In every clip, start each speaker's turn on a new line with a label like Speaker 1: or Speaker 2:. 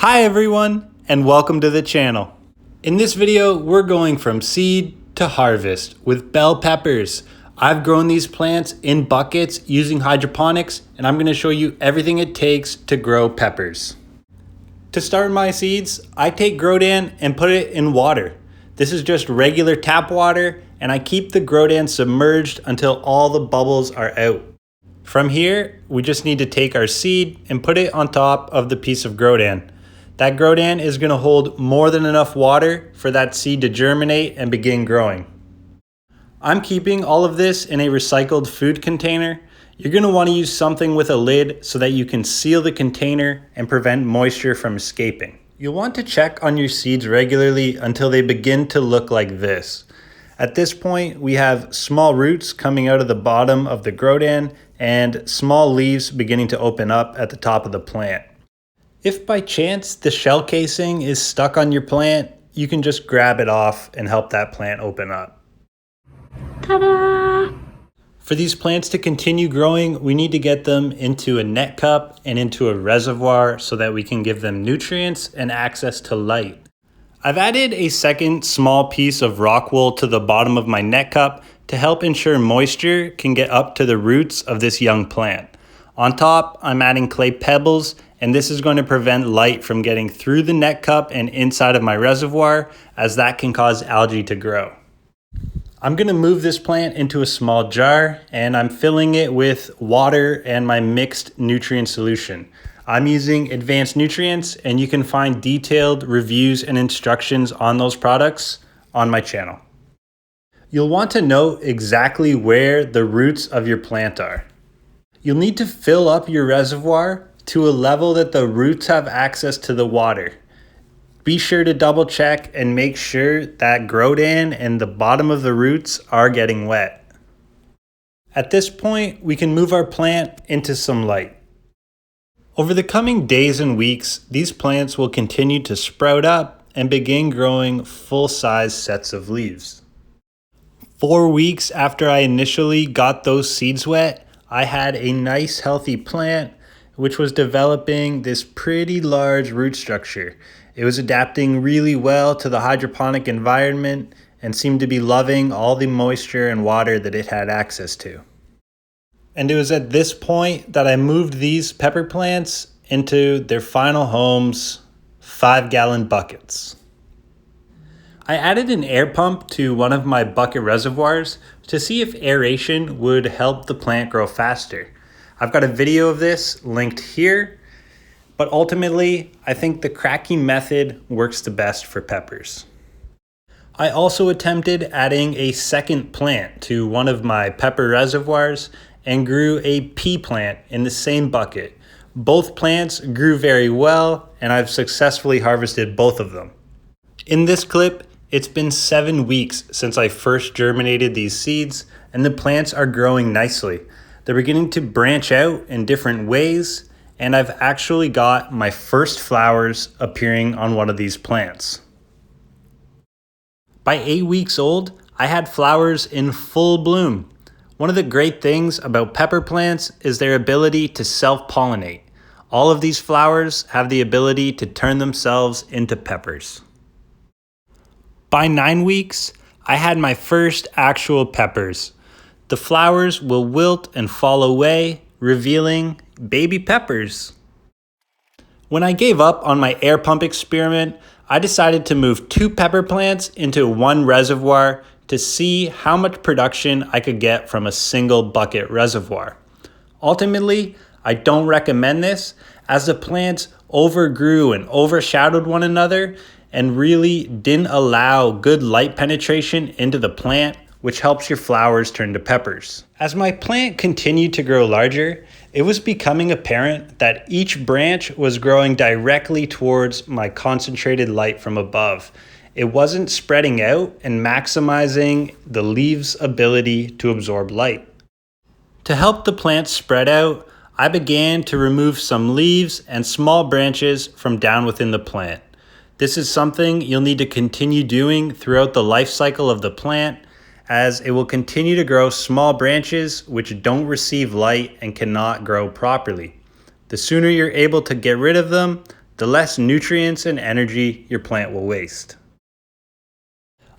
Speaker 1: Hi everyone, and welcome to the channel. In this video, we're going from seed to harvest with bell peppers. I've grown these plants in buckets using hydroponics, and I'm going to show you everything it takes to grow peppers. To start my seeds, I take Grodan and put it in water. This is just regular tap water, and I keep the Grodan submerged until all the bubbles are out. From here, we just need to take our seed and put it on top of the piece of Grodan. That Grodan is going to hold more than enough water for that seed to germinate and begin growing. I'm keeping all of this in a recycled food container. You're going to want to use something with a lid so that you can seal the container and prevent moisture from escaping. You'll want to check on your seeds regularly until they begin to look like this. At this point, we have small roots coming out of the bottom of the Grodan and small leaves beginning to open up at the top of the plant. If by chance the shell casing is stuck on your plant, you can just grab it off and help that plant open up. Ta-da! For these plants to continue growing, we need to get them into a net cup and into a reservoir so that we can give them nutrients and access to light. I've added a second small piece of rock wool to the bottom of my net cup to help ensure moisture can get up to the roots of this young plant. On top, I'm adding clay pebbles, and this is going to prevent light from getting through the net cup and inside of my reservoir, as that can cause algae to grow. I'm going to move this plant into a small jar, and I'm filling it with water and my mixed nutrient solution. I'm using Advanced Nutrients, and you can find detailed reviews and instructions on those products on my channel. You'll want to know exactly where the roots of your plant are. You'll need to fill up your reservoir to a level that the roots have access to the water. Be sure to double check and make sure that Grodan and the bottom of the roots are getting wet. At this point, we can move our plant into some light. Over the coming days and weeks, these plants will continue to sprout up and begin growing full-size sets of leaves. 4 weeks after I initially got those seeds wet, I had a nice healthy plant which was developing this pretty large root structure. It was adapting really well to the hydroponic environment and seemed to be loving all the moisture and water that it had access to. And it was at this point that I moved these pepper plants into their final homes, 5-gallon buckets. I added an air pump to one of my bucket reservoirs to see if aeration would help the plant grow faster. I've got a video of this linked here, but ultimately, I think the Kratky Method works the best for peppers. I also attempted adding a second plant to one of my pepper reservoirs and grew a pea plant in the same bucket. Both plants grew very well, and I've successfully harvested both of them. In this clip, it's been 7 weeks since I first germinated these seeds, and the plants are growing nicely. They're beginning to branch out in different ways, and I've actually got my first flowers appearing on one of these plants. By 8 weeks old, I had flowers in full bloom. One of the great things about pepper plants is their ability to self-pollinate. All of these flowers have the ability to turn themselves into peppers. By 9 weeks, I had my first actual peppers. The flowers will wilt and fall away, revealing baby peppers. When I gave up on my air pump experiment, I decided to move 2 pepper plants into one reservoir to see how much production I could get from a single bucket reservoir. Ultimately, I don't recommend this, as the plants overgrew and overshadowed one another and really didn't allow good light penetration into the plant, which helps your flowers turn to peppers. As my plant continued to grow larger, it was becoming apparent that each branch was growing directly towards my concentrated light from above. It wasn't spreading out and maximizing the leaves' ability to absorb light. To help the plant spread out, I began to remove some leaves and small branches from down within the plant. This is something you'll need to continue doing throughout the life cycle of the plant, as it will continue to grow small branches which don't receive light and cannot grow properly. The sooner you're able to get rid of them, the less nutrients and energy your plant will waste.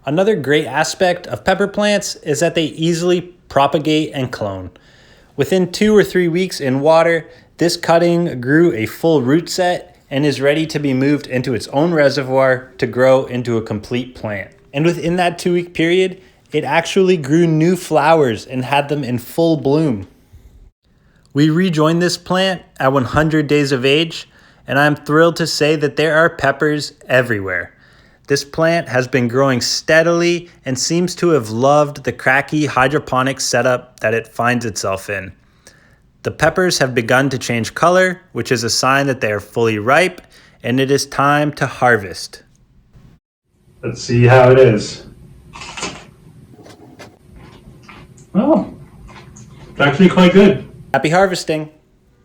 Speaker 1: Another great aspect of pepper plants is that they easily propagate and clone. Within 2 or 3 weeks in water, this cutting grew a full root set and is ready to be moved into its own reservoir to grow into a complete plant. And within that 2-week period, it actually grew new flowers and had them in full bloom. We rejoined this plant at 100 days of age, and I'm thrilled to say that there are peppers everywhere. This plant has been growing steadily and seems to have loved the Kratky hydroponics setup that it finds itself in. The peppers have begun to change color, which is a sign that they are fully ripe, and it is time to harvest.
Speaker 2: Let's see how it is. Oh, it's actually quite good.
Speaker 1: Happy harvesting!